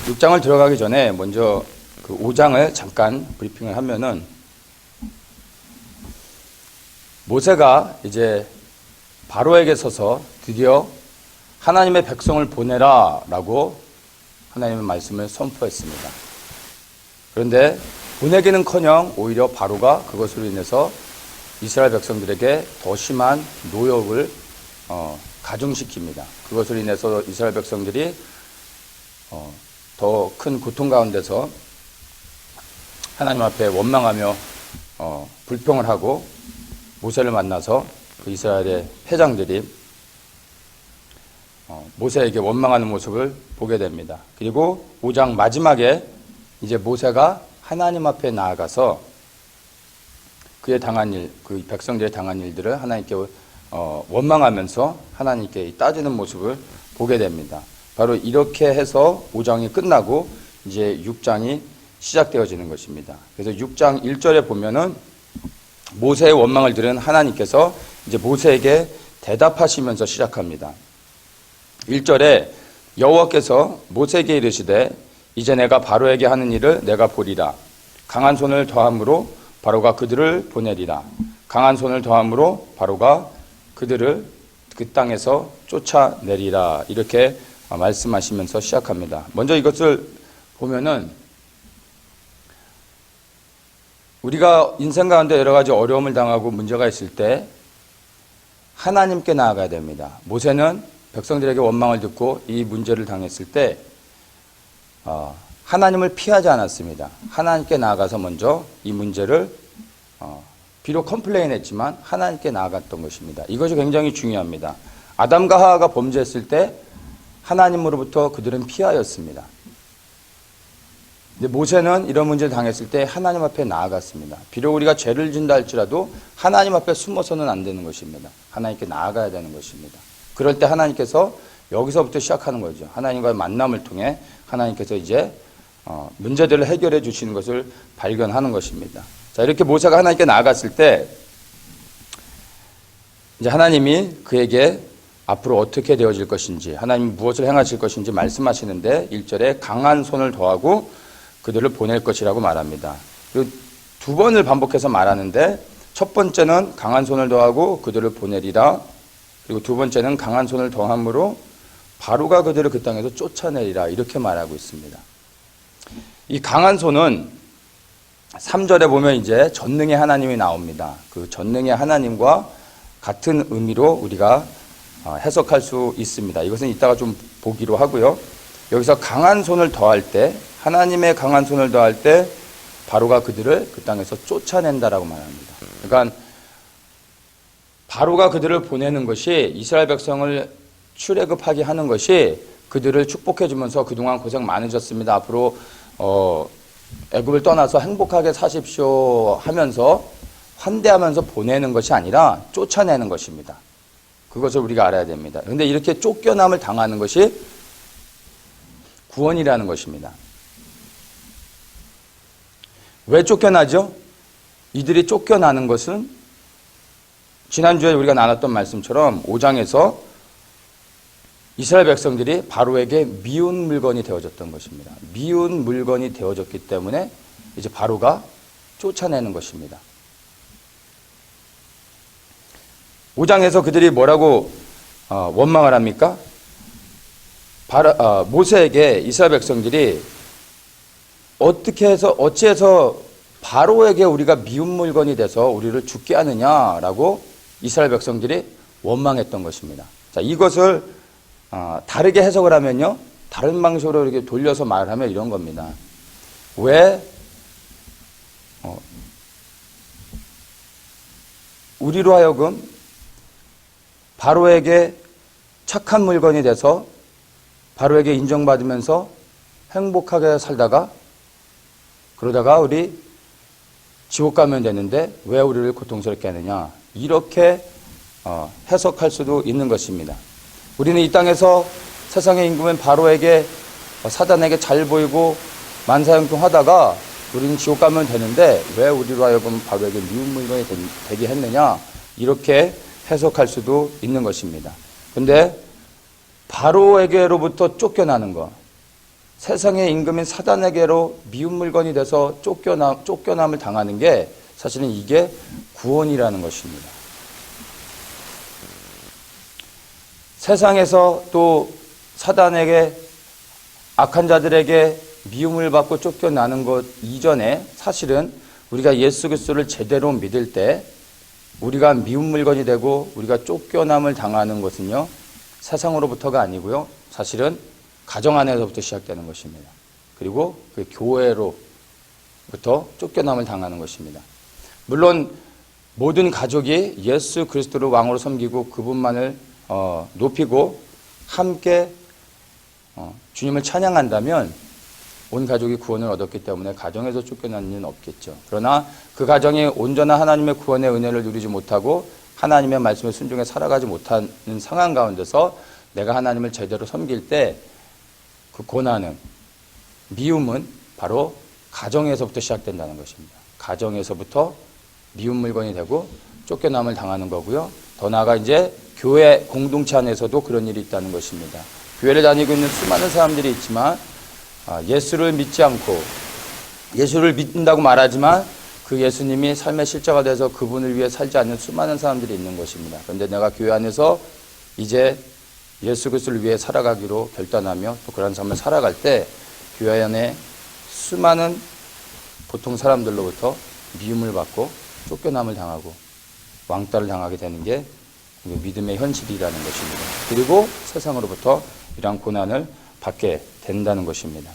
6장을 들어가기 전에 먼저 그 5장을 잠깐 브리핑을 하면은, 모세가 이제 바로에게 서서 드디어 하나님의 백성을 보내라 라고 하나님의 말씀을 선포했습니다. 그런데 보내기는커녕 오히려 바로가 그것으로 인해서 이스라엘 백성들에게 더 심한 노역을 가중시킵니다. 그것으로 인해서 이스라엘 백성들이 더 큰 고통 가운데서 하나님 앞에 원망하며 불평을 하고, 모세를 만나서 그 이스라엘의 회장들이 모세에게 원망하는 모습을 보게 됩니다. 그리고 5장 마지막에 이제 모세가 하나님 앞에 나아가서 그의 당한 일, 그 백성들의 당한 일들을 하나님께 원망하면서 하나님께 따지는 모습을 보게 됩니다. 바로 이렇게 해서 5장이 끝나고 이제 6장이 시작되어지는 것입니다. 그래서 6장 1절에 보면은 모세의 원망을 들은 하나님께서 이제 모세에게 대답하시면서 시작합니다. 1절에 여호와께서 모세에게 이르시되 이제 내가 바로에게 하는 일을 내가 보리라. 강한 손을 더함으로 바로가 그들을 보내리라. 강한 손을 더함으로 바로가 그들을 그 땅에서 쫓아내리라. 이렇게 말씀하시면서 시작합니다. 먼저 이것을 보면은 우리가 인생 가운데 여러 가지 어려움을 당하고 문제가 있을 때 하나님께 나아가야 됩니다. 모세는 백성들에게 원망을 듣고 이 문제를 당했을 때 하나님을 피하지 않았습니다. 하나님께 나아가서 먼저 이 문제를 비록 컴플레인했지만 하나님께 나아갔던 것입니다. 이것이 굉장히 중요합니다. 아담과 하와가 범죄했을 때 하나님으로부터 그들은 피하였습니다. 근데 모세는 이런 문제를 당했을 때 하나님 앞에 나아갔습니다. 비록 우리가 죄를 진다 할지라도 하나님 앞에 숨어서는 안 되는 것입니다. 하나님께 나아가야 되는 것입니다. 그럴 때 하나님께서 여기서부터 시작하는 거죠. 하나님과의 만남을 통해 하나님께서 이제 문제들을 해결해 주시는 것을 발견하는 것입니다. 자, 이렇게 모세가 하나님께 나아갔을 때 이제 하나님이 그에게 앞으로 어떻게 되어질 것인지, 하나님이 무엇을 행하실 것인지 말씀하시는데 1절에 강한 손을 더하고 그들을 보낼 것이라고 말합니다. 그리고 두 번을 반복해서 말하는데 첫 번째는 강한 손을 더하고 그들을 보내리라. 그리고 두 번째는 강한 손을 더함으로 바로가 그들을 그 땅에서 쫓아내리라. 이렇게 말하고 있습니다. 이 강한 손은 3절에 보면 이제 전능의 하나님이 나옵니다. 그 전능의 하나님과 같은 의미로 우리가 해석할 수 있습니다. 이것은 이따가 좀 보기로 하고요. 여기서 강한 손을 더할 때, 하나님의 강한 손을 더할 때 바로가 그들을 그 땅에서 쫓아낸다라고 말합니다. 그러니까 바로가 그들을 보내는 것이, 이스라엘 백성을 출애굽하게 하는 것이 그들을 축복해 주면서 그동안 고생 많으셨습니다. 앞으로 애굽을 떠나서 행복하게 사십시오 하면서 환대하면서 보내는 것이 아니라 쫓아내는 것입니다. 그것을 우리가 알아야 됩니다. 그런데 이렇게 쫓겨남을 당하는 것이 구원이라는 것입니다. 왜 쫓겨나죠? 이들이 쫓겨나는 것은 지난주에 우리가 나눴던 말씀처럼 5장에서 이스라엘 백성들이 바로에게 미운 물건이 되어졌던 것입니다. 미운 물건이 되어졌기 때문에 이제 바로가 쫓아내는 것입니다. 5장에서 그들이 뭐라고 원망을 합니까? 모세에게 이스라엘 백성들이 어찌해서 바로에게 우리가 미운 물건이 돼서 우리를 죽게 하느냐라고 이스라엘 백성들이 원망했던 것입니다. 자, 이것을 다르게 해석을 하면요, 다른 방식으로 이렇게 돌려서 말하면 이런 겁니다. 왜 우리로 하여금 바로에게 착한 물건이 돼서 바로에게 인정받으면서 행복하게 살다가 그러다가 우리 지옥 가면 되는데 왜 우리를 고통스럽게 하느냐, 이렇게 해석할 수도 있는 것입니다. 우리는 이 땅에서 세상의 임금인 바로에게, 사단에게 잘 보이고 만사형통하다가 우리는 지옥 가면 되는데 왜 우리로 하여금 바로에게 미운 물건이 되게 했느냐, 이렇게 해석할 수도 있는 것입니다. 근데 바로에게로부터 쫓겨나는 것, 세상의 임금인 사단에게로 미운 물건이 돼서 쫓겨남을 당하는 게 사실은 이게 구원이라는 것입니다. 세상에서 또 사단에게, 악한 자들에게 미움을 받고 쫓겨나는 것 이전에 사실은 우리가 예수 그리스도를 제대로 믿을 때 우리가 미운 물건이 되고 우리가 쫓겨남을 당하는 것은요, 세상으로부터가 아니고요, 사실은 가정 안에서부터 시작되는 것입니다. 그리고 그 교회로부터 쫓겨남을 당하는 것입니다. 물론 모든 가족이 예수 그리스도를 왕으로 섬기고 그분만을 높이고 함께 주님을 찬양한다면 온 가족이 구원을 얻었기 때문에 가정에서 쫓겨나는 일은 없겠죠. 그러나 그 가정이 온전한 하나님의 구원의 은혜를 누리지 못하고 하나님의 말씀에 순종해 살아가지 못하는 상황 가운데서 내가 하나님을 제대로 섬길 때 그 고난은, 미움은 바로 가정에서부터 시작된다는 것입니다. 가정에서부터 미운 물건이 되고 쫓겨남을 당하는 거고요. 더 나아가 이제 교회 공동체 안에서도 그런 일이 있다는 것입니다. 교회를 다니고 있는 수많은 사람들이 있지만 예수를 믿지 않고, 예수를 믿는다고 말하지만 그 예수님이 삶의 실제가 돼서 그분을 위해 살지 않는 수많은 사람들이 있는 것입니다. 그런데 내가 교회 안에서 이제 예수 그리스도를 위해 살아가기로 결단하며 또 그런 삶을 살아갈 때 교회 안에 수많은 보통 사람들로부터 미움을 받고 쫓겨남을 당하고 왕따를 당하게 되는 게 믿음의 현실이라는 것입니다. 그리고 세상으로부터 이러한 고난을 받게 된다는 것입니다.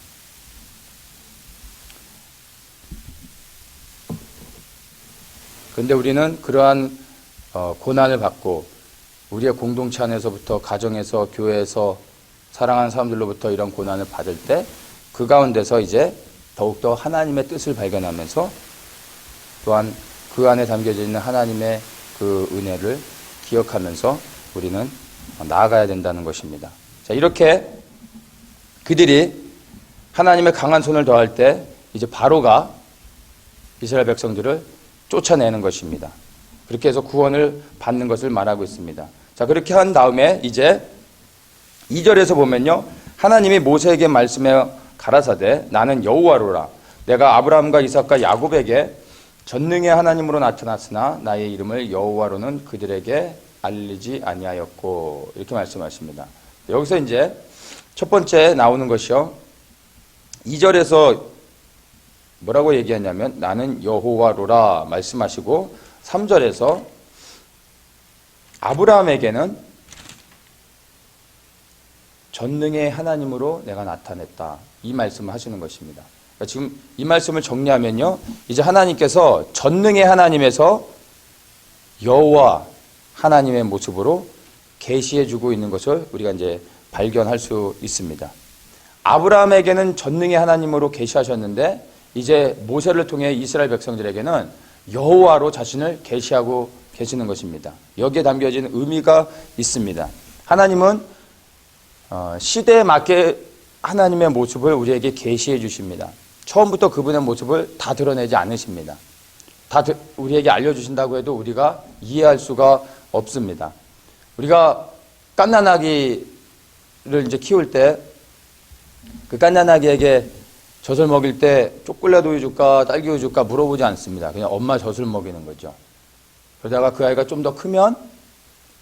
그런데 우리는 그러한 고난을 받고 우리의 공동체 안에서부터, 가정에서, 교회에서 사랑하는 사람들로부터 이런 고난을 받을 때 그 가운데서 이제 더욱더 하나님의 뜻을 발견하면서 또한 그 안에 담겨져 있는 하나님의 그 은혜를 기억하면서 우리는 나아가야 된다는 것입니다. 자, 이렇게 그들이 하나님의 강한 손을 더할 때 이제 바로가 이스라엘 백성들을 쫓아내는 것입니다. 그렇게 해서 구원을 받는 것을 말하고 있습니다. 자, 그렇게 한 다음에 이제 2절에서 보면요, 하나님이 모세에게 말씀해 가라사대 나는 여호와로라. 내가 아브라함과 이삭과 야곱에게 전능의 하나님으로 나타났으나 나의 이름을 여호와로는 그들에게 알리지 아니하였고, 이렇게 말씀하십니다. 여기서 이제 첫 번째 나오는 것이요, 2절에서 뭐라고 얘기하냐면 나는 여호와로라 말씀하시고 3절에서 아브라함에게는 전능의 하나님으로 내가 나타냈다, 이 말씀을 하시는 것입니다. 그러니까 지금 이 말씀을 정리하면요, 이제 하나님께서 전능의 하나님에서 여호와 하나님의 모습으로 계시해주고 있는 것을 우리가 이제 발견할 수 있습니다. 아브라함에게는 전능의 하나님으로 계시하셨는데 이제 모세를 통해 이스라엘 백성들에게는 여호와로 자신을 계시하고 계시는 것입니다. 여기에 담겨진 의미가 있습니다. 하나님은 시대에 맞게 하나님의 모습을 우리에게 계시해 주십니다. 처음부터 그분의 모습을 다 드러내지 않으십니다. 우리에게 알려주신다고 해도 우리가 이해할 수가 없습니다. 우리가 갓난아기를 이제 키울 때 그 갓난아기에게 젖을 먹일 때 초콜릿 우유 줄까 딸기 우유 줄까 물어보지 않습니다. 그냥 엄마 젖을 먹이는 거죠. 그러다가 그 아이가 좀 더 크면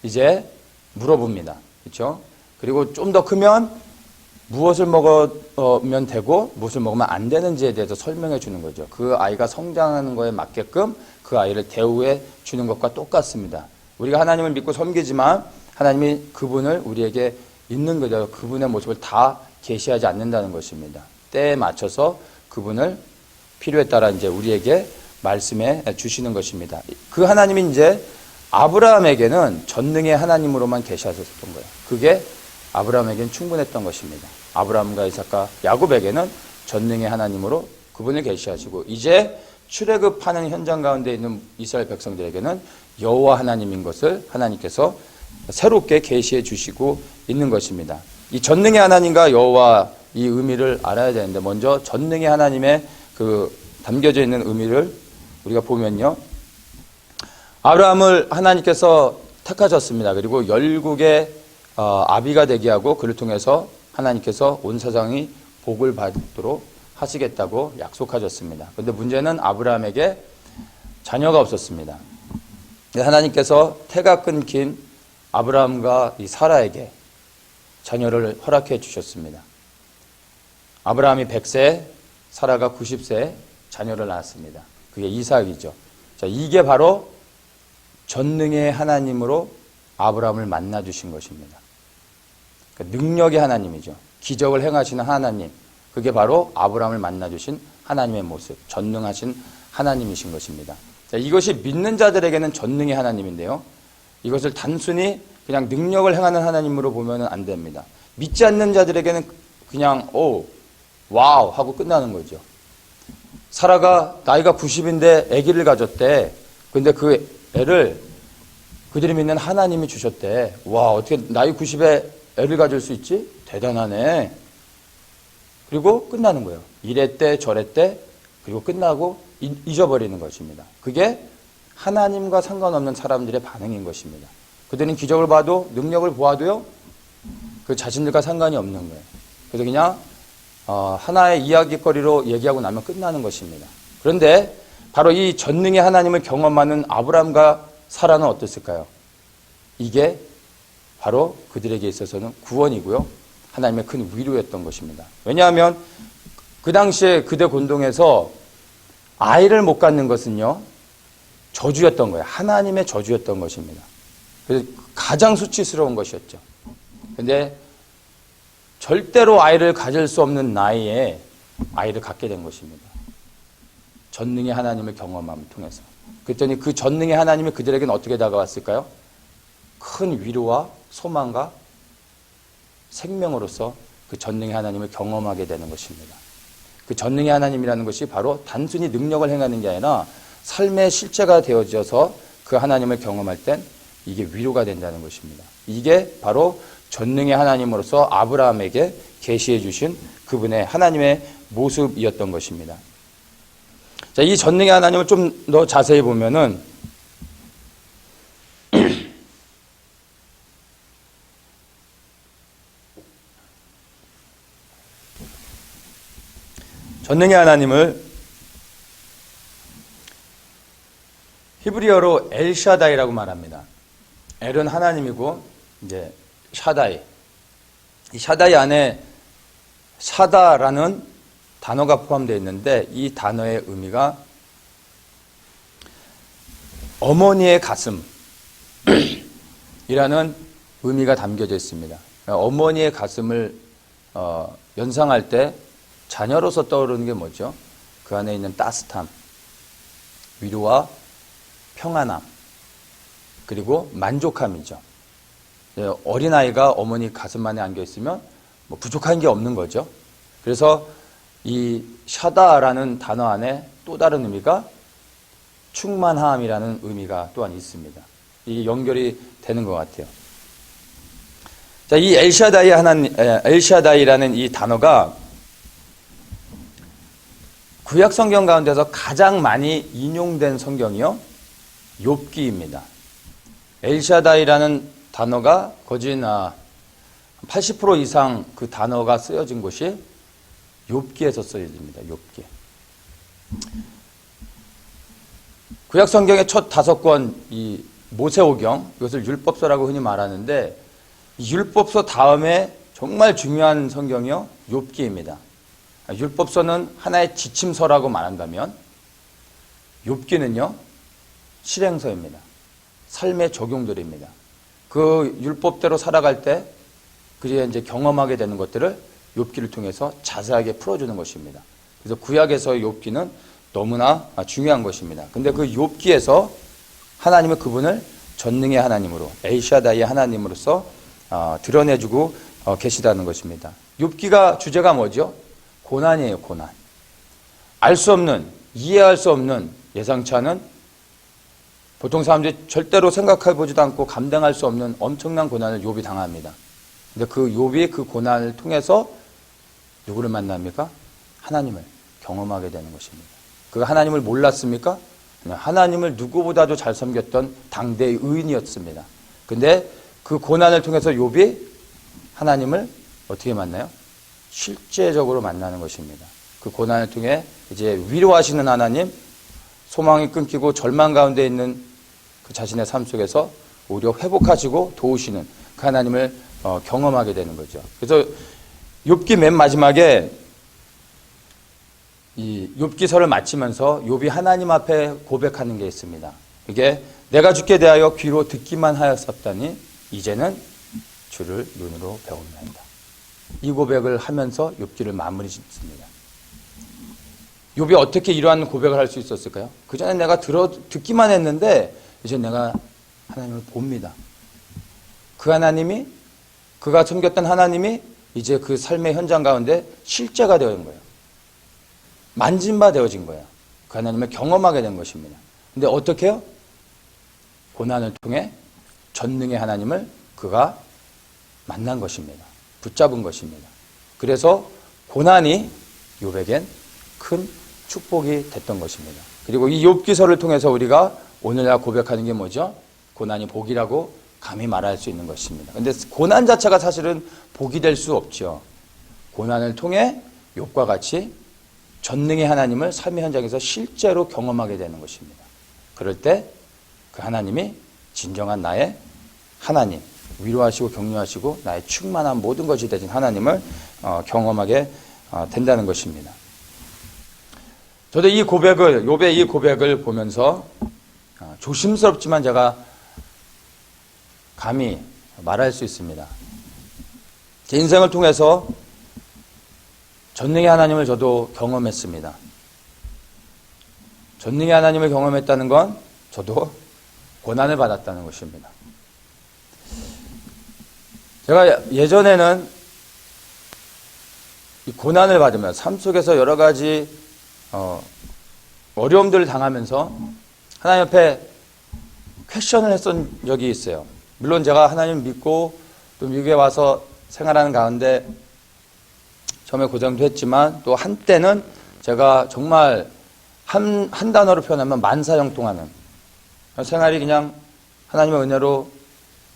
이제 물어봅니다. 그렇죠? 그리고 좀 더 크면 무엇을 먹으면 되고 무엇을 먹으면 안 되는지에 대해서 설명해 주는 거죠. 그 아이가 성장하는 거에 맞게끔 그 아이를 대우해 주는 것과 똑같습니다. 우리가 하나님을 믿고 섬기지만 하나님이 그분을 우리에게 있는 그대로 그분의 모습을 다 계시하지 않는다는 것입니다. 때에 맞춰서 그분을 필요에 따라 이제 우리에게 말씀해 주시는 것입니다. 그 하나님이 이제 아브라함에게는 전능의 하나님으로만 계시하셨던 거예요. 그게 아브라함에게는 충분했던 것입니다. 아브라함과 이삭과 야곱에게는 전능의 하나님으로 그분을 계시하시고 이제 출애굽하는 현장 가운데 있는 이스라엘 백성들에게는 여호와 하나님인 것을 하나님께서 새롭게 계시해 주시고 있는 것입니다. 이 전능의 하나님과 여호와 이 의미를 알아야 되는데 먼저 전능의 하나님의 그 담겨져 있는 의미를 우리가 보면요, 아브라함을 하나님께서 택하셨습니다. 그리고 열국의 아비가 되게 하고 그를 통해서 하나님께서 온 세상이 복을 받도록 하시겠다고 약속하셨습니다. 그런데 문제는 아브라함에게 자녀가 없었습니다. 하나님께서 태가 끊긴 아브라함과 이 사라에게 자녀를 허락해 주셨습니다. 아브라함이 100세, 사라가 90세 자녀를 낳았습니다. 그게 이삭이죠. 자, 이게 바로 전능의 하나님으로 아브라함을 만나 주신 것입니다. 그러니까 능력의 하나님이죠. 기적을 행하시는 하나님. 그게 바로 아브라함을 만나 주신 하나님의 모습, 전능하신 하나님이신 것입니다. 자, 이것이 믿는 자들에게는 전능의 하나님인데요. 이것을 단순히 그냥 능력을 행하는 하나님으로 보면 안 됩니다. 믿지 않는 자들에게는 그냥 와우 하고 끝나는 거죠. 사라가 나이가 90인데 아기를 가졌대. 근데 그 애를 그들이 믿는 하나님이 주셨대. 와, 어떻게 나이 90에 애를 가질 수 있지? 대단하네. 그리고 끝나는 거예요. 이랬대 저랬대 그리고 끝나고 잊어버리는 것입니다. 그게 하나님과 상관없는 사람들의 반응인 것입니다. 그들은 기적을 봐도 능력을 보아도요 그 자신들과 상관이 없는 거예요. 그래서 그냥 하나의 이야기거리로 얘기하고 나면 끝나는 것입니다. 그런데 바로 이 전능의 하나님을 경험하는 아브라함과 사라는 어땠을까요? 이게 바로 그들에게 있어서는 구원이고요. 하나님의 큰 위로였던 것입니다. 왜냐하면 그 당시에 그대 곤동에서 아이를 못 갖는 것은요. 저주였던 거예요. 하나님의 저주였던 것입니다. 그래서 가장 수치스러운 것이었죠. 그런데 절대로 아이를 가질 수 없는 나이에 아이를 갖게 된 것입니다. 전능의 하나님을 경험함을 통해서. 그랬더니 그 전능의 하나님이 그들에게는 어떻게 다가왔을까요? 큰 위로와 소망과 생명으로서 그 전능의 하나님을 경험하게 되는 것입니다. 그 전능의 하나님이라는 것이 바로 단순히 능력을 행하는 게 아니라 삶의 실제가 되어져서 그 하나님을 경험할 땐 이게 위로가 된다는 것입니다. 이게 바로 전능의 하나님으로서 아브라함에게 계시해 주신 그분의 하나님의 모습이었던 것입니다. 자, 이 전능의 하나님을 좀 더 자세히 보면은 전능의 하나님을 히브리어로 엘샤다이라고 말합니다. 엘은 하나님이고 이제 샤다이. 이 샤다이 안에 샤다라는 단어가 포함되어 있는데 이 단어의 의미가 어머니의 가슴이라는 의미가 담겨져 있습니다. 어머니의 가슴을 연상할 때 자녀로서 떠오르는 게 뭐죠? 그 안에 있는 따뜻함, 위로와 평안함, 그리고 만족함이죠. 어린아이가 어머니 가슴 안에 안겨 있으면 뭐 부족한 게 없는 거죠. 그래서 이 샤다라는 단어 안에 또 다른 의미가 충만함이라는 의미가 또한 있습니다. 이게 연결이 되는 것 같아요. 자, 이 엘샤다이라는 이 단어가 구약 성경 가운데서 가장 많이 인용된 성경이요, 욥기입니다. 엘샤다이라는 단어가 거진 80% 이상 그 단어가 쓰여진 곳이 욥기에서 쓰여집니다. 욥기. 구약 성경의 첫 5권 이 모세오경, 이것을 율법서라고 흔히 말하는데 이 율법서 다음에 정말 중요한 성경이요, 욥기입니다. 율법서는 하나의 지침서라고 말한다면 욥기는요 실행서입니다. 삶의 적용들입니다. 그 율법대로 살아갈 때 그리고 이제 경험하게 되는 것들을 욥기를 통해서 자세하게 풀어주는 것입니다. 그래서 구약에서의 욥기는 너무나 중요한 것입니다. 근데 그 욥기에서 하나님은 그분을 전능의 하나님으로, 엘샤다이의 하나님으로서 드러내주고 계시다는 것입니다. 욥기가 주제가 뭐죠? 고난이에요, 고난. 알 수 없는, 이해할 수 없는, 예상치 않은, 보통 사람들이 절대로 생각해보지도 않고 감당할 수 없는 엄청난 고난을 욥이 당합니다. 근데 그 욥이 그 고난을 통해서 누구를 만납니까? 하나님을 경험하게 되는 것입니다. 그 하나님을 몰랐습니까? 하나님을 누구보다도 잘 섬겼던 당대의 의인이었습니다. 근데 그 고난을 통해서 욥이 하나님을 어떻게 만나요? 실제적으로 만나는 것입니다. 그 고난을 통해 이제 위로하시는 하나님, 소망이 끊기고 절망 가운데 있는 그 자신의 삶 속에서 오히려 회복하시고 도우시는 그 하나님을 경험하게 되는 거죠. 그래서 욥기 맨 마지막에 이 욥기서를 마치면서 욥이 하나님 앞에 고백하는 게 있습니다. 이게 내가 주께 대하여 귀로 듣기만 하였었더니 이제는 주를 눈으로 배우나이다. 이 고백을 하면서 욥기를 마무리 짓습니다. 욥이 어떻게 이러한 고백을 할 수 있었을까요? 그 전에 내가 듣기만 했는데 이제 내가 하나님을 봅니다. 그 하나님이, 그가 섬겼던 하나님이 이제 그 삶의 현장 가운데 실제가 되어진 거예요. 만진 바 되어진 거예요. 그 하나님을 경험하게 된 것입니다. 근데 어떻게 해요? 고난을 통해 전능의 하나님을 그가 만난 것입니다. 붙잡은 것입니다. 그래서 고난이 욥에겐 큰 축복이 됐던 것입니다. 그리고 이 욥기서를 통해서 우리가 오늘날 고백하는 게 뭐죠? 고난이 복이라고 감히 말할 수 있는 것입니다. 그런데 고난 자체가 사실은 복이 될 수 없죠. 고난을 통해 욥과 같이 전능의 하나님을 삶의 현장에서 실제로 경험하게 되는 것입니다. 그럴 때 그 하나님이 진정한 나의 하나님, 위로하시고 격려하시고 나의 충만한 모든 것이 되신 하나님을 경험하게 된다는 것입니다. 저도 이 고백을, 욥의 이 고백을 보면서 조심스럽지만 제가 감히 말할 수 있습니다. 제 인생을 통해서 전능의 하나님을 저도 경험했습니다. 전능의 하나님을 경험했다는 건 저도 고난을 받았다는 것입니다. 제가 예전에는 이 고난을 받으면 삶 속에서 여러 가지 어려움들을 당하면서 하나님 앞에 퀘션을 했던 적이 있어요. 물론 제가 하나님 믿고 또 미국에 와서 생활하는 가운데 처음에 고생도 했지만 또 한때는 제가 정말 한 단어로 표현하면 만사형통하는 생활이 그냥 하나님의 은혜로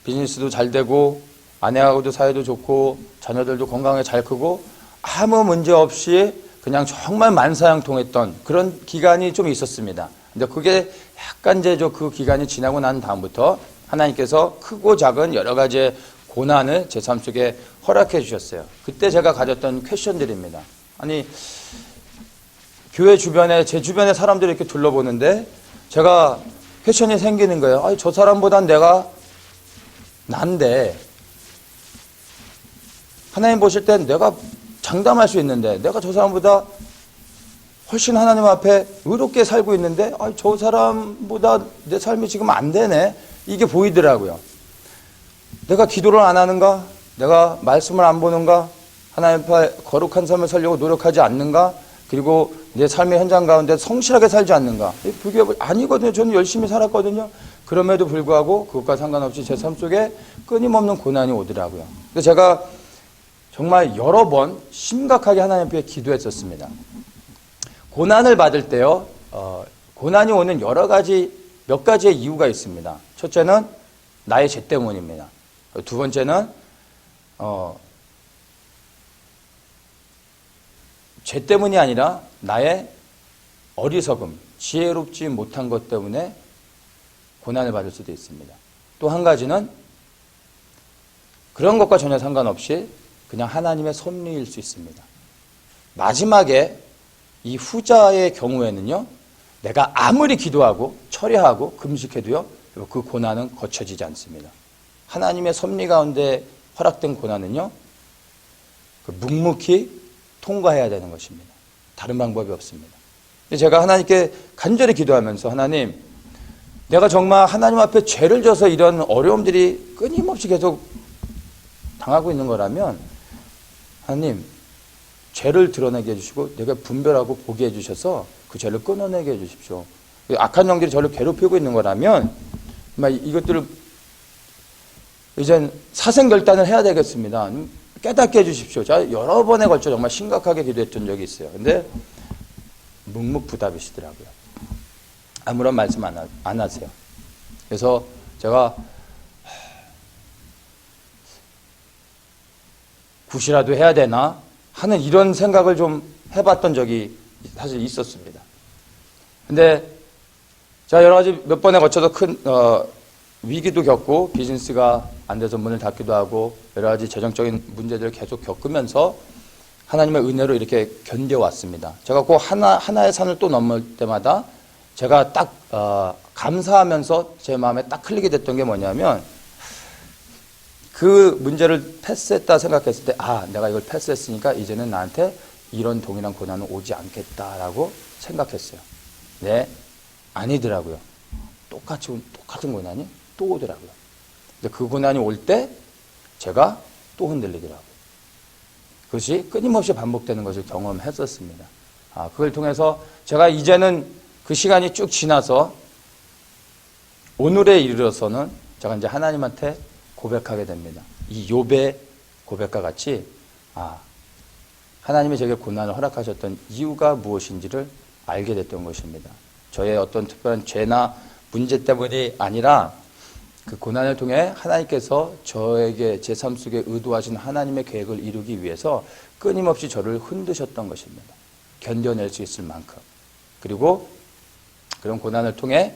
비즈니스도 잘 되고 아내하고도 사이도 좋고 자녀들도 건강하게 잘 크고 아무 문제 없이 그냥 정말 만사형통했던 그런 기간이 좀 있었습니다. 근데 그게 약간 이제 그 기간이 지나고 난 다음부터 하나님께서 크고 작은 여러 가지 고난을 제 삶 속에 허락해 주셨어요. 그때 제가 가졌던 퀘션들입니다. 아니, 교회 주변에, 제 주변에 사람들이 이렇게 둘러보는데 제가 퀘션이 생기는 거예요. 아니, 저 사람보단 내가 난데 하나님 보실 땐 내가 장담할 수 있는데 내가 저 사람보다 훨씬 하나님 앞에 의롭게 살고 있는데 아니, 저 사람보다 내 삶이 지금 안 되네. 이게 보이더라고요. 내가 기도를 안 하는가? 내가 말씀을 안 보는가? 하나님 앞에 거룩한 삶을 살려고 노력하지 않는가? 그리고 내 삶의 현장 가운데 성실하게 살지 않는가? 그게 아니거든요. 저는 열심히 살았거든요. 그럼에도 불구하고 그것과 상관없이 제 삶 속에 끊임없는 고난이 오더라고요. 그래서 제가 정말 여러 번 심각하게 하나님 앞에 기도했었습니다. 고난을 받을 때요, 고난이 오는 몇 가지의 이유가 있습니다. 첫째는 나의 죄 때문입니다. 두 번째는 죄 때문이 아니라 나의 어리석음, 지혜롭지 못한 것 때문에 고난을 받을 수도 있습니다. 또 한 가지는 그런 것과 전혀 상관없이 그냥 하나님의 섭리일 수 있습니다. 마지막에 이 후자의 경우에는요, 내가 아무리 기도하고 철야하고 금식해도요, 그 고난은 거쳐지지 않습니다. 하나님의 섭리 가운데 허락된 고난은요, 묵묵히 통과해야 되는 것입니다. 다른 방법이 없습니다. 제가 하나님께 간절히 기도하면서 하나님, 내가 정말 하나님 앞에 죄를 져서 이런 어려움들이 끊임없이 계속 당하고 있는 거라면 하나님, 죄를 드러내게 해주시고 내가 분별하고 보게 해주셔서 그 죄를 끊어내게 해주십시오. 악한 영들이 저를 괴롭히고 있는 거라면 이것들을 이젠 사생결단을 해야 되겠습니다. 깨닫게 해주십시오. 제가 여러 번에 걸쳐 정말 심각하게 기도했던 적이 있어요. 근데 묵묵부답이시더라고요. 아무런 말씀 안 하세요. 그래서 제가 굿이라도 해야 되나? 하는 이런 생각을 좀 해봤던 적이 사실 있었습니다. 근데 제가 여러 가지 몇 번에 거쳐서 큰 위기도 겪고 비즈니스가 안 돼서 문을 닫기도 하고 여러 가지 재정적인 문제들을 계속 겪으면서 하나님의 은혜로 이렇게 견뎌왔습니다. 제가 그 하나의 산을 또 넘을 때마다 제가 딱 감사하면서 제 마음에 딱 클릭이 됐던 게 뭐냐면 그 문제를 패스했다 생각했을 때 내가 이걸 패스했으니까 이제는 나한테 이런 동일한 고난은 오지 않겠다라고 생각했어요. 네, 아니더라고요. 똑같은 고난이 또 오더라고요. 근데 그 고난이 올 때 제가 또 흔들리더라고요. 그것이 끊임없이 반복되는 것을 경험했었습니다. 그걸 통해서 제가 이제는 그 시간이 쭉 지나서 오늘에 이르러서는 제가 이제 하나님한테 고백하게 됩니다. 이 욥의 고백과 같이 하나님이 제게 고난을 허락하셨던 이유가 무엇인지를 알게 됐던 것입니다. 저의 어떤 특별한 죄나 문제 때문이 아니라 그 고난을 통해 하나님께서 저에게 제 삶 속에 의도하신 하나님의 계획을 이루기 위해서 끊임없이 저를 흔드셨던 것입니다. 견뎌낼 수 있을 만큼. 그리고 그런 고난을 통해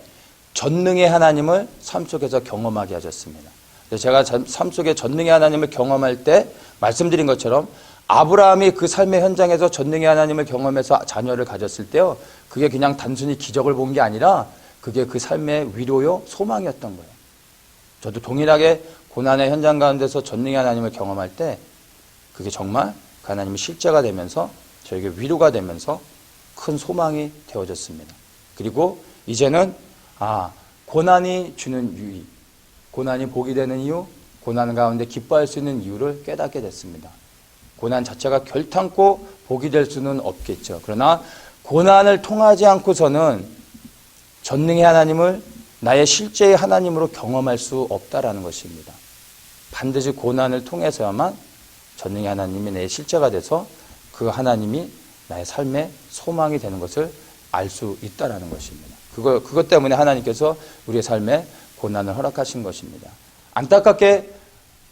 전능의 하나님을 삶 속에서 경험하게 하셨습니다. 제가 삶 속에 전능의 하나님을 경험할 때 말씀드린 것처럼 아브라함이 그 삶의 현장에서 전능의 하나님을 경험해서 자녀를 가졌을 때요, 그게 그냥 단순히 기적을 본 게 아니라 그게 그 삶의 위로요, 소망이었던 거예요. 저도 동일하게 고난의 현장 가운데서 전능의 하나님을 경험할 때 그게 정말 그 하나님이 실제가 되면서 저에게 위로가 되면서 큰 소망이 되어졌습니다. 그리고 이제는 고난이 주는 유익, 고난이 복이 되는 이유, 고난 가운데 기뻐할 수 있는 이유를 깨닫게 됐습니다. 고난 자체가 결탄코 복이 될 수는 없겠죠. 그러나 고난을 통하지 않고서는 전능의 하나님을 나의 실제의 하나님으로 경험할 수 없다라는 것입니다. 반드시 고난을 통해서야만 전능의 하나님이 내 실제가 돼서 그 하나님이 나의 삶의 소망이 되는 것을 알 수 있다라는 것입니다. 그것 때문에 하나님께서 우리의 삶에 고난을 허락하신 것입니다. 안타깝게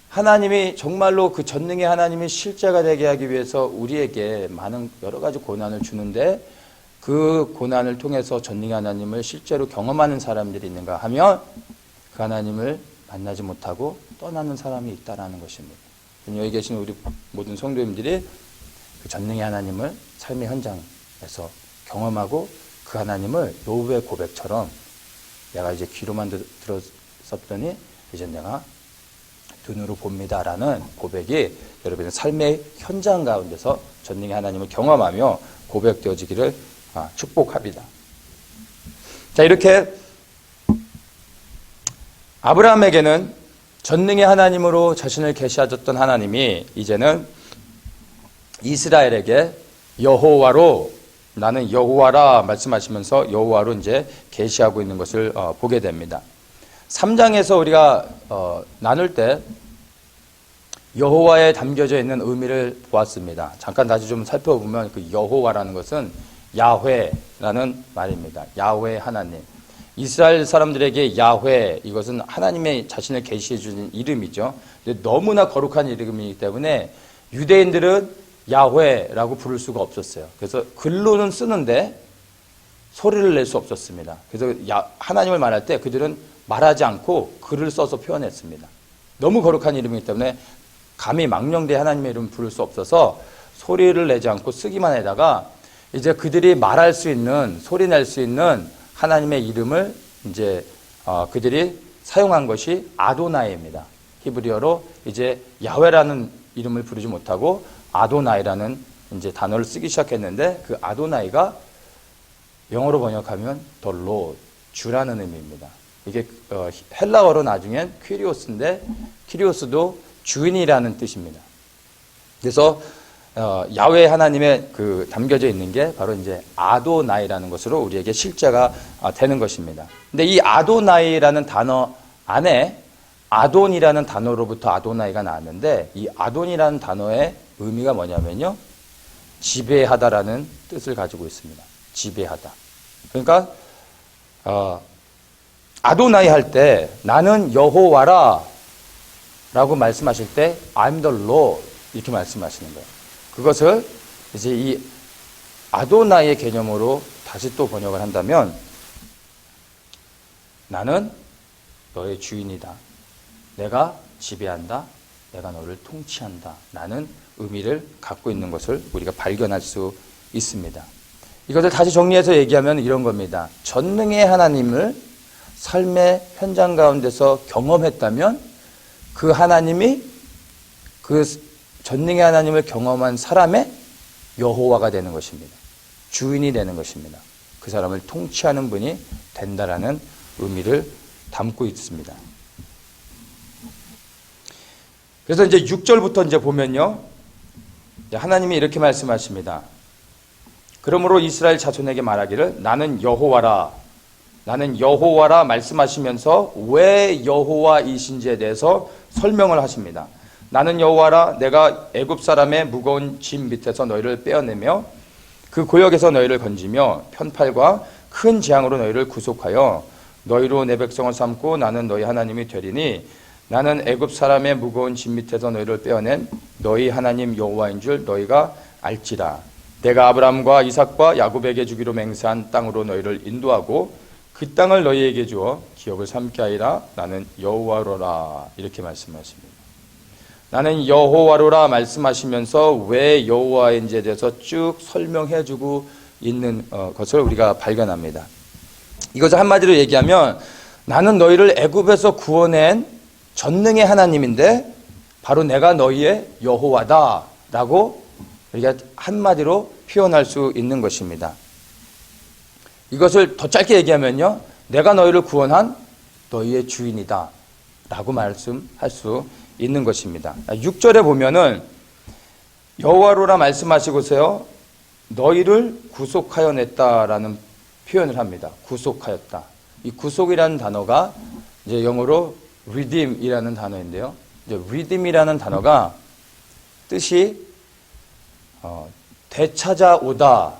하나님이 정말로 그 전능의 하나님이 실제가 되게 하기 위해서 우리에게 많은 여러 가지 고난을 주는데 그 고난을 통해서 전능의 하나님을 실제로 경험하는 사람들이 있는가 하면 그 하나님을 만나지 못하고 떠나는 사람이 있다라는 것입니다. 여기 계신 우리 모든 성도님들이 그 전능의 하나님을 삶의 현장에서 경험하고 그 하나님을 욥의 고백처럼 내가 이제 귀로만 들었었더니 이제 내가 눈으로 봅니다라는 고백이 여러분의 삶의 현장 가운데서 전능의 하나님을 경험하며 고백되어지기를 축복합니다. 자, 이렇게 아브라함에게는 전능의 하나님으로 자신을 계시하셨던 하나님이 이제는 이스라엘에게 여호와로 나는 여호와라 말씀하시면서 여호와로 이제 계시하고 있는 것을 보게 됩니다. 3장에서 우리가 나눌 때 여호와에 담겨져 있는 의미를 보았습니다. 잠깐 다시 좀 살펴보면 그 여호와라는 것은 야훼라는 말입니다. 야훼 하나님. 이스라엘 사람들에게 야훼, 이것은 하나님의 자신을 계시해 주는 이름이죠. 근데 너무나 거룩한 이름이기 때문에 유대인들은 야훼라고 부를 수가 없었어요. 그래서 글로는 쓰는데 소리를 낼 수 없었습니다. 그래서 하나님을 말할 때 그들은 말하지 않고 글을 써서 표현했습니다. 너무 거룩한 이름이기 때문에 감히 망령되이 하나님의 이름을 부를 수 없어서 소리를 내지 않고 쓰기만 해다가 이제 그들이 말할 수 있는, 소리 낼 수 있는 하나님의 이름을 이제 그들이 사용한 것이 아도나이입니다. 히브리어로 이제 야훼라는 이름을 부르지 못하고 아도나이라는 이제 단어를 쓰기 시작했는데 그 아도나이가 영어로 번역하면 the Lord, 주라는 의미입니다. 이게 헬라어로 나중엔 퀴리오스인데 퀴리오스도 주인이라는 뜻입니다. 그래서 야훼 하나님의 그 담겨져 있는 게 바로 이제 아도나이라는 것으로 우리에게 실제가 되는 것입니다. 근데 이 아도나이라는 단어 안에 아돈이라는 단어로부터 아도나이가 나왔는데 이 아돈이라는 단어의 의미가 뭐냐면요, 지배하다라는 뜻을 가지고 있습니다. 지배하다. 그러니까 아도나이 할 때 나는 여호와라 라고 말씀하실 때 I'm the Lord 이렇게 말씀하시는 거예요. 그것을 이제 이 아도나이의 개념으로 다시 또 번역을 한다면 나는 너의 주인이다. 내가 지배한다. 내가 너를 통치한다. 라는 의미를 갖고 있는 것을 우리가 발견할 수 있습니다. 이것을 다시 정리해서 얘기하면 이런 겁니다. 전능의 하나님을 삶의 현장 가운데서 경험했다면 그 하나님이 그 전능의 하나님을 경험한 사람의 여호와가 되는 것입니다. 주인이 되는 것입니다. 그 사람을 통치하는 분이 된다라는 의미를 담고 있습니다. 그래서 이제 6절부터 이제 보면요. 하나님이 이렇게 말씀하십니다. 그러므로 이스라엘 자손에게 말하기를 나는 여호와라. 나는 여호와라 말씀하시면서 왜 여호와이신지에 대해서 설명을 하십니다. 나는 여호와라. 내가 애굽 사람의 무거운 짐 밑에서 너희를 빼어내며 그 고역에서 너희를 건지며 편팔과 큰 재앙으로 너희를 구속하여 너희로 내 백성을 삼고 나는 너희 하나님이 되리니 나는 애굽 사람의 무거운 짐 밑에서 너희를 빼어낸 너희 하나님 여호와인 줄 너희가 알지라. 내가 아브라함과 이삭과 야곱에게 주기로 맹세한 땅으로 너희를 인도하고 그 땅을 너희에게 주어 기업을 삼게 하리라. 나는 여호와로라. 이렇게 말씀하십니다. 나는 여호와로라 말씀하시면서 왜 여호와인지에 대해서 쭉 설명해주고 있는 것을 우리가 발견합니다. 이것을 한마디로 얘기하면 나는 너희를 애굽에서 구원한 전능의 하나님인데 바로 내가 너희의 여호와다라고 우리가 한마디로 표현할 수 있는 것입니다. 이것을 더 짧게 얘기하면요. 내가 너희를 구원한 너희의 주인이다 라고 말씀할 수 있는 것입니다. 6절에 보면은 여호와로라 말씀하시고서요. 너희를 구속하여 냈다라는 표현을 합니다. 구속하였다. 이 구속이라는 단어가 이제 영어로 redeem이라는 단어인데요. 이제 redeem이라는 단어가 뜻이 되찾아오다,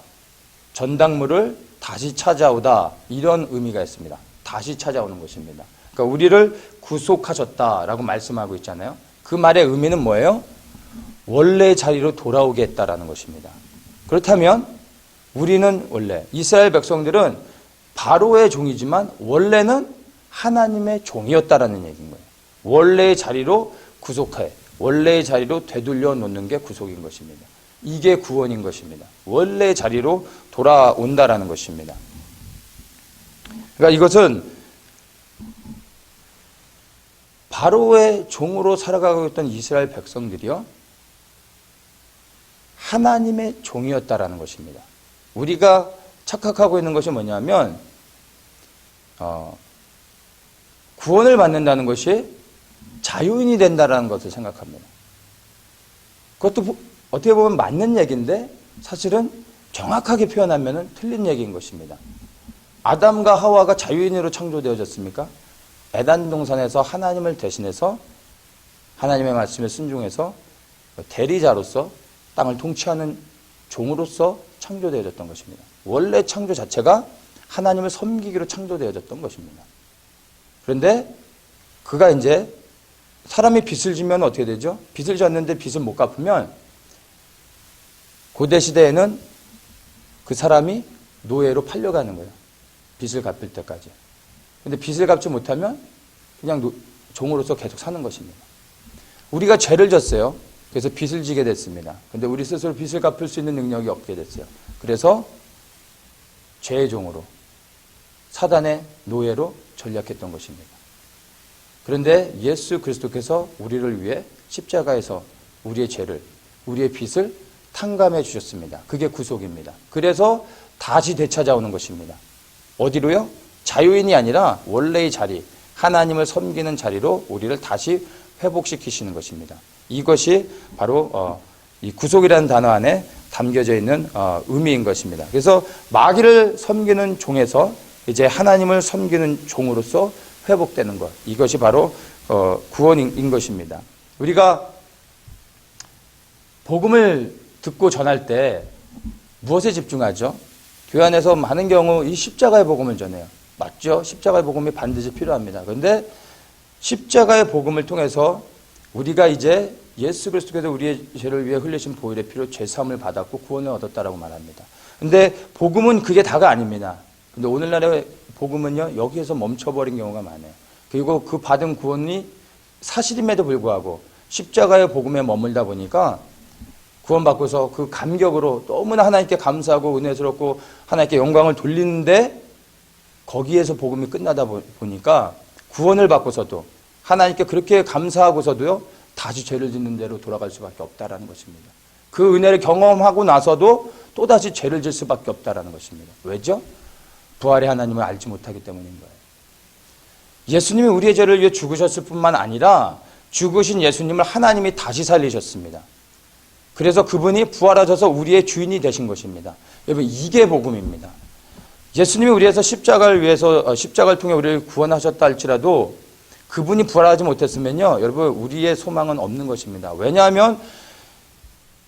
전당물을 다시 찾아오다 이런 의미가 있습니다. 다시 찾아오는 것입니다. 그러니까 우리를 구속하셨다라고 말씀하고 있잖아요. 그 말의 의미는 뭐예요? 원래 자리로 돌아오게 했다라는 것입니다. 그렇다면 우리는 원래 이스라엘 백성들은 바로의 종이지만 원래는 하나님의 종이었다라는 얘기인 거예요. 원래의 자리로 구속해, 원래의 자리로 되돌려 놓는 게 구속인 것입니다. 이게 구원인 것입니다. 원래의 자리로 돌아온다라는 것입니다. 그러니까 이것은 바로의 종으로 살아가고 있던 이스라엘 백성들이요. 하나님의 종이었다라는 것입니다. 우리가 착각하고 있는 것이 뭐냐면 구원을 받는다는 것이 자유인이 된다라는 것을 생각합니다. 그것도 어떻게 보면 맞는 얘기인데 사실은 정확하게 표현하면 틀린 얘기인 것입니다. 아담과 하와가 자유인으로 창조되어졌습니까? 에덴 동산에서 하나님을 대신해서 하나님의 말씀에 순종해서 대리자로서 땅을 통치하는 종으로서 창조되어졌던 것입니다. 원래 창조 자체가 하나님을 섬기기로 창조되어졌던 것입니다. 그런데 그가 이제 사람이 빚을 지면 어떻게 되죠? 빚을 졌는데 빚을 못 갚으면 고대 시대에는 그 사람이 노예로 팔려가는 거예요. 빚을 갚을 때까지. 근데 빚을 갚지 못하면 그냥 종으로서 계속 사는 것입니다. 우리가 죄를 졌어요. 그래서 빚을 지게 됐습니다. 근데 우리 스스로 빚을 갚을 수 있는 능력이 없게 됐어요. 그래서 죄의 종으로 사단의 노예로 전락했던 것입니다. 그런데 예수 그리스도께서 우리를 위해 십자가에서 우리의 죄를, 우리의 빚을 탕감해 주셨습니다. 그게 구속입니다. 그래서 다시 되찾아오는 것입니다. 어디로요? 자유인이 아니라 원래의 자리, 하나님을 섬기는 자리로 우리를 다시 회복시키시는 것입니다. 이것이 바로 이 구속이라는 단어 안에 담겨져 있는 의미인 것입니다. 그래서 마귀를 섬기는 종에서 이제 하나님을 섬기는 종으로서 회복되는 것, 이것이 바로 구원인 것입니다. 우리가 복음을 듣고 전할 때 무엇에 집중하죠? 교회 안에서 많은 경우 이 십자가의 복음을 전해요. 맞죠? 십자가의 복음이 반드시 필요합니다. 그런데 십자가의 복음을 통해서 우리가 이제 예수 그리스도께서 우리의 죄를 위해 흘리신 보혈의 피로 죄사함을 받았고 구원을 얻었다라고 말합니다. 근데 복음은 그게 다가 아닙니다. 근데 오늘날의 복음은요, 여기에서 멈춰버린 경우가 많아요. 그리고 그 받은 구원이 사실임에도 불구하고 십자가의 복음에 머물다 보니까 구원받고서 그 감격으로 너무나 하나님께 감사하고 은혜스럽고 하나님께 영광을 돌리는데 거기에서 복음이 끝나다 보니까 구원을 받고서도 하나님께 그렇게 감사하고서도요, 다시 죄를 짓는 대로 돌아갈 수밖에 없다라는 것입니다. 그 은혜를 경험하고 나서도 또다시 죄를 질 수밖에 없다라는 것입니다. 왜죠? 부활의 하나님을 알지 못하기 때문인 거예요. 예수님이 우리의 죄를 위해 죽으셨을 뿐만 아니라 죽으신 예수님을 하나님이 다시 살리셨습니다. 그래서 그분이 부활하셔서 우리의 주인이 되신 것입니다. 여러분, 이게 복음입니다. 예수님이 우리에서 십자가를 통해 우리를 구원하셨다 할지라도 그분이 부활하지 못했으면요, 여러분, 우리의 소망은 없는 것입니다. 왜냐하면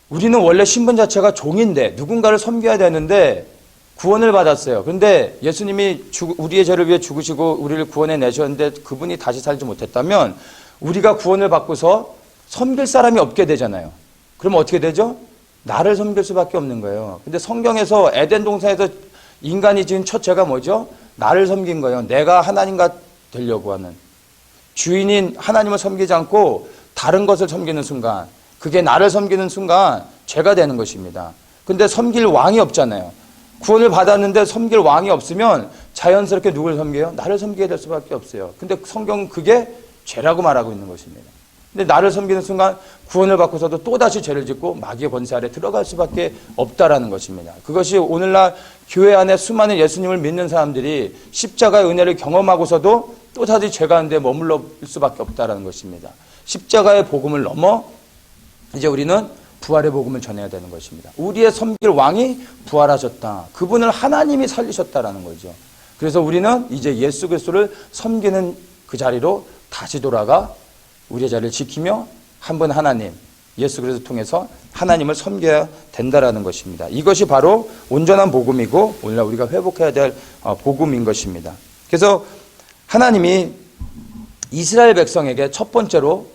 우리는 원래 신분 자체가 종인데 누군가를 섬겨야 되는데 구원을 받았어요. 그런데 예수님이 우리의 죄를 위해 죽으시고 우리를 구원해 내셨는데 그분이 다시 살지 못했다면 우리가 구원을 받고서 섬길 사람이 없게 되잖아요. 그럼 어떻게 되죠? 나를 섬길 수밖에 없는 거예요. 근데 성경에서 에덴 동산에서 인간이 지은 첫 죄가 뭐죠? 나를 섬긴 거예요. 내가 하나님과 되려고 하는. 주인인 하나님을 섬기지 않고 다른 것을 섬기는 순간, 그게 나를 섬기는 순간 죄가 되는 것입니다. 근데 섬길 왕이 없잖아요. 구원을 받았는데 섬길 왕이 없으면 자연스럽게 누굴 섬겨요? 나를 섬기게 될 수밖에 없어요. 근데 성경은 그게 죄라고 말하고 있는 것입니다. 근데 나를 섬기는 순간 구원을 받고서도 또다시 죄를 짓고 마귀의 권세 아래 들어갈 수밖에 없다라는 것입니다. 그것이 오늘날 교회 안에 수많은 예수님을 믿는 사람들이 십자가의 은혜를 경험하고서도 또다시 죄 가운데 머물러 수밖에 없다라는 것입니다. 십자가의 복음을 넘어 이제 우리는 부활의 복음을 전해야 되는 것입니다. 우리의 섬길 왕이 부활하셨다. 그분을 하나님이 살리셨다라는 거죠. 그래서 우리는 이제 예수 그리스도를 섬기는 그 자리로 다시 돌아가 우리의 자리를 지키며 한 분 하나님, 예수 그리스도 통해서 하나님을 섬겨야 된다라는 것입니다. 이것이 바로 온전한 복음이고 오늘날 우리가 회복해야 될 복음인 것입니다. 그래서 하나님이 이스라엘 백성에게 첫 번째로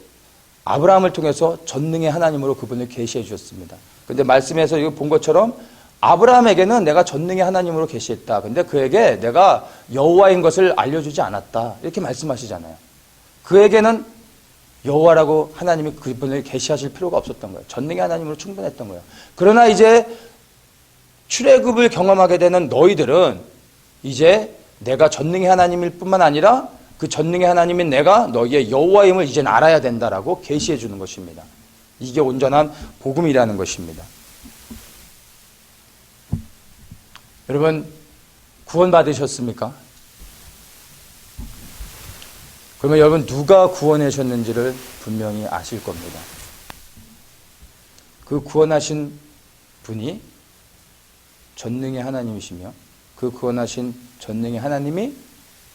아브라함을 통해서 전능의 하나님으로 그분을 계시해 주셨습니다. 그런데 말씀에서 이거 본 것처럼 아브라함에게는 내가 전능의 하나님으로 계시했다. 근데 그에게 내가 여호와인 것을 알려주지 않았다. 이렇게 말씀하시잖아요. 그에게는 여호와라고 하나님이 그분을 계시하실 필요가 없었던 거예요. 전능의 하나님으로 충분했던 거예요. 그러나 이제 출애굽을 경험하게 되는 너희들은 이제 내가 전능의 하나님일 뿐만 아니라 그 전능의 하나님인 내가 너희의 여호와임을 이제는 알아야 된다라고 계시해 주는 것입니다. 이게 온전한 복음이라는 것입니다. 여러분, 구원 받으셨습니까? 그러면 여러분, 누가 구원하셨는지를 분명히 아실 겁니다. 그 구원하신 분이 전능의 하나님이시며 그 구원하신 전능의 하나님이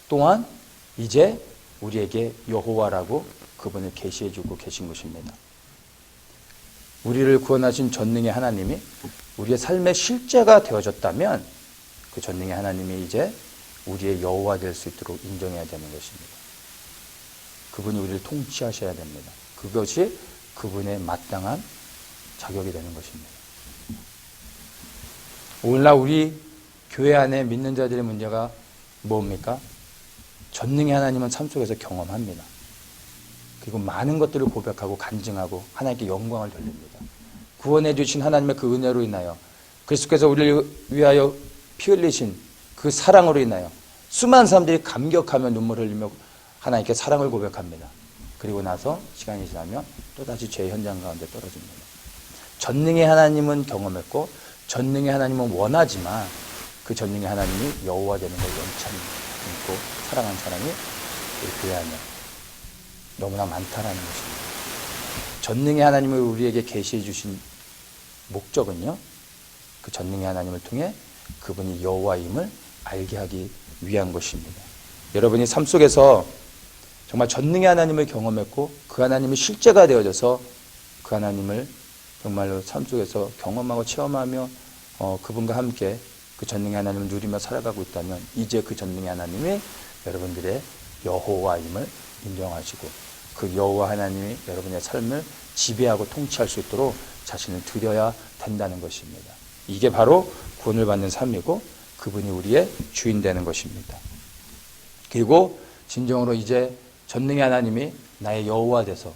또한 이제 우리에게 여호와라고 그분을 계시해 주고 계신 것입니다. 우리를 구원하신 전능의 하나님이 우리의 삶의 실제가 되어졌다면 그 전능의 하나님이 이제 우리의 여호와 될 수 있도록 인정해야 되는 것입니다. 그분이 우리를 통치하셔야 됩니다. 그것이 그분의 마땅한 자격이 되는 것입니다. 오늘날 우리 교회 안에 믿는 자들의 문제가 뭡니까? 전능의 하나님은 삶 속에서 경험합니다. 그리고 많은 것들을 고백하고 간증하고 하나님께 영광을 돌립니다. 구원해 주신 하나님의 그 은혜로 인하여 그리스도께서 우리를 위하여 피 흘리신 그 사랑으로 인하여 수많은 사람들이 감격하며 눈물 흘리며 하나님께 사랑을 고백합니다. 그리고 나서 시간이 지나면 또다시 죄의 현장 가운데 떨어집니다. 전능의 하나님은 경험했고 전능의 하나님은 원하지만 그 전능의 하나님이 여호와 되는 걸 원치 않고 사랑하는 사람이 우리 교회 안에 너무나 많다라는 것입니다. 전능의 하나님을 우리에게 계시해 주신 목적은요, 그 전능의 하나님을 통해 그분이 여호와임을 알게 하기 위한 것입니다. 여러분이 삶 속에서 정말 전능의 하나님을 경험했고 그 하나님이 실제가 되어져서 그 하나님을 정말로 삶 속에서 경험하고 체험하며 그분과 함께 그 전능의 하나님을 누리며 살아가고 있다면 이제 그 전능의 하나님이 여러분들의 여호와임을 인정하시고 그 여호와 하나님이 여러분의 삶을 지배하고 통치할 수 있도록 자신을 드려야 된다는 것입니다. 이게 바로 구원을 받는 삶이고 그분이 우리의 주인 되는 것입니다. 그리고 진정으로 이제 전능의 하나님이 나의 여호와 돼서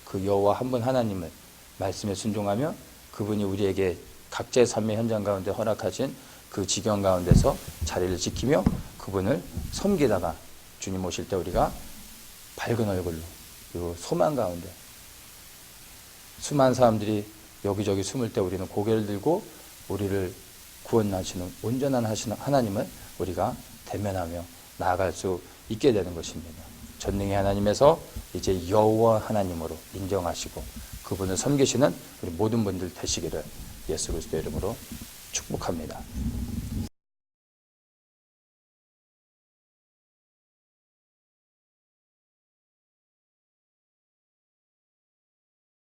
그 여호와 한 분 하나님을 말씀에 순종하며 그분이 우리에게 각자의 삶의 현장 가운데 허락하신 그 지경 가운데서 자리를 지키며 그분을 섬기다가 주님 오실 때 우리가 밝은 얼굴로 그리고 소망 가운데 수많은 사람들이 여기저기 숨을 때 우리는 고개를 들고 우리를 구원하시는 온전한 하나님을 우리가 대면하며 나아갈 수 있게 되는 것입니다. 전능의 하나님에서 이제 여호와 하나님으로 인정하시고 그분을 섬기시는 우리 모든 분들 되시기를 예수 그리스도의 이름으로 축복합니다.